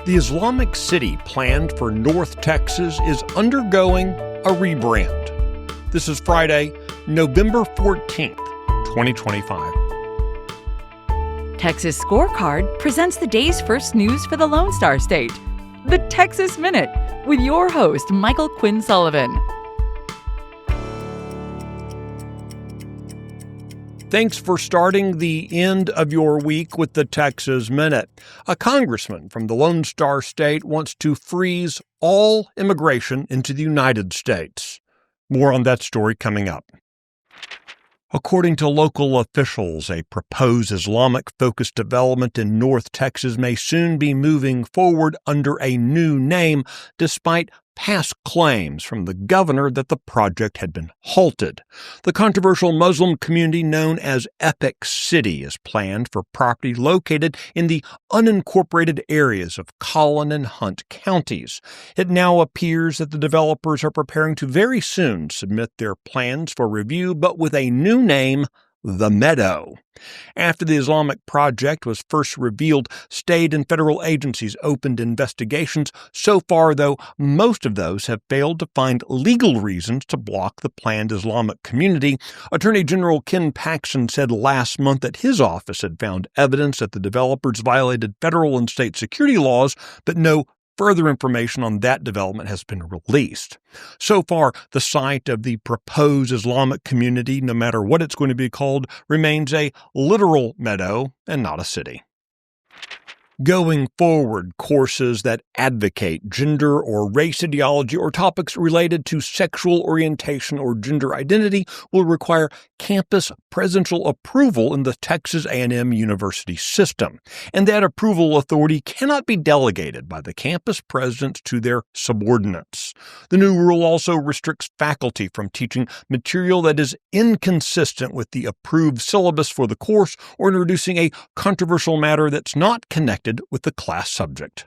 The Islamic city planned for North Texas is undergoing a rebrand. This is Friday, November 14th, 2025. Texas Scorecard presents the day's first news for the Lone Star State. The Texas Minute, with your host, Michael Quinn Sullivan. Thanks for starting the end of your week with the Texas Minute. A congressman from the Lone Star State wants to freeze all immigration into the United States. More on that story coming up. According to local officials, a proposed Islamic-focused development in North Texas may soon be moving forward under a new name, despite past claims from the governor that the project had been halted. The controversial Muslim community known as Epic City is planned for property located in the unincorporated areas of Collin and Hunt counties. It now appears that the developers are preparing to very soon submit their plans for review, but with a new name, the Meadow. After the Islamic project was first revealed, state and federal agencies opened investigations. So far, though, most of those have failed to find legal reasons to block the planned Islamic community. Attorney General Ken Paxton said last month that his office had found evidence that the developers violated federal and state security laws, but no further information on that development has been released. So far, the site of the proposed Islamic community, no matter what it's going to be called, remains a literal meadow and not a city. Going forward, courses that advocate gender or race ideology or topics related to sexual orientation or gender identity will require campus presidential approval in the Texas A&M University system, and that approval authority cannot be delegated by the campus presidents to their subordinates. The new rule also restricts faculty from teaching material that is inconsistent with the approved syllabus for the course or introducing a controversial matter that's not connected with the class subject.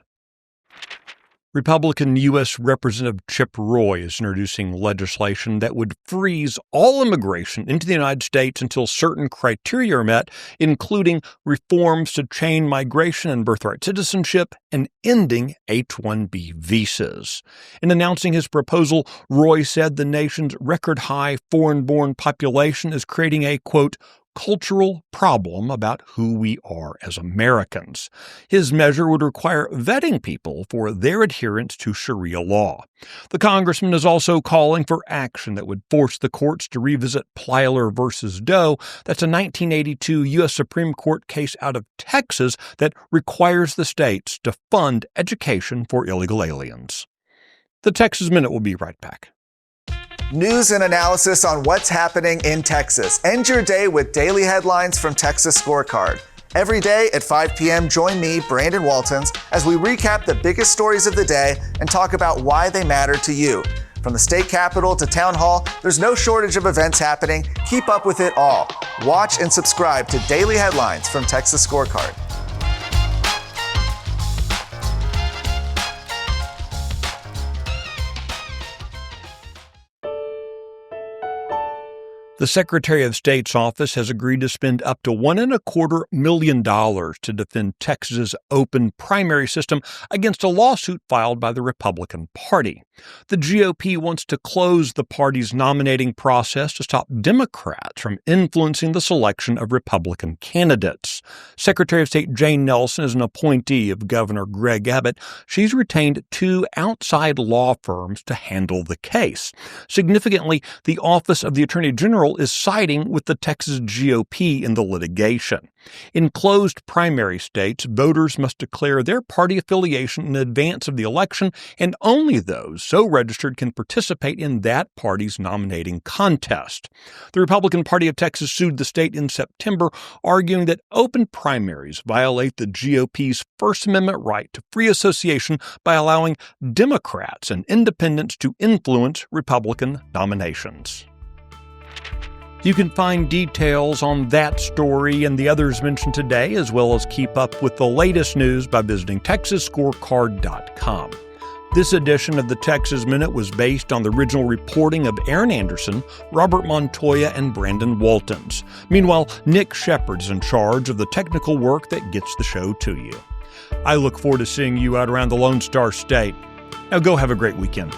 Republican U.S. Representative Chip Roy is introducing legislation that would freeze all immigration into the United States until certain criteria are met, including reforms to chain migration and birthright citizenship and ending H-1B visas. In announcing his proposal, Roy said the nation's record-high foreign-born population is creating a, quote, cultural problem about who we are as Americans. His measure would require vetting people for their adherence to Sharia law. The congressman is also calling for action that would force the courts to revisit Plyler v. Doe. That's a 1982 U.S. Supreme Court case out of Texas that requires the states to fund education for illegal aliens. The Texas Minute will be right back. News and analysis on what's happening in Texas. End your day with daily headlines from Texas Scorecard. Every day at 5 p.m., join me, Brandon Waltons, as we recap the biggest stories of the day and talk about why they matter to you. From the state capitol to town hall, there's no shortage of events happening. Keep up with it all. Watch and subscribe to Daily Headlines from Texas Scorecard. The Secretary of State's office has agreed to spend up to $1.25 million to defend Texas's open primary system against a lawsuit filed by the Republican Party. The GOP wants to close the party's nominating process to stop Democrats from influencing the selection of Republican candidates. Secretary of State Jane Nelson is an appointee of Governor Greg Abbott. She's retained 2 outside law firms to handle the case. Significantly, the Office of the Attorney General is siding with the Texas GOP in the litigation. In closed primary states, voters must declare their party affiliation in advance of the election, and only those so registered can participate in that party's nominating contest. The Republican Party of Texas sued the state in September, arguing that open primaries violate the GOP's First Amendment right to free association by allowing Democrats and independents to influence Republican nominations. You can find details on that story and the others mentioned today, as well as keep up with the latest news by visiting TexasScorecard.com. This edition of the Texas Minute was based on the original reporting of Aaron Anderson, Robert Montoya, and Brandon Waltons. Meanwhile, Nick Shepard's in charge of the technical work that gets the show to you. I look forward to seeing you out around the Lone Star State. Now go have a great weekend.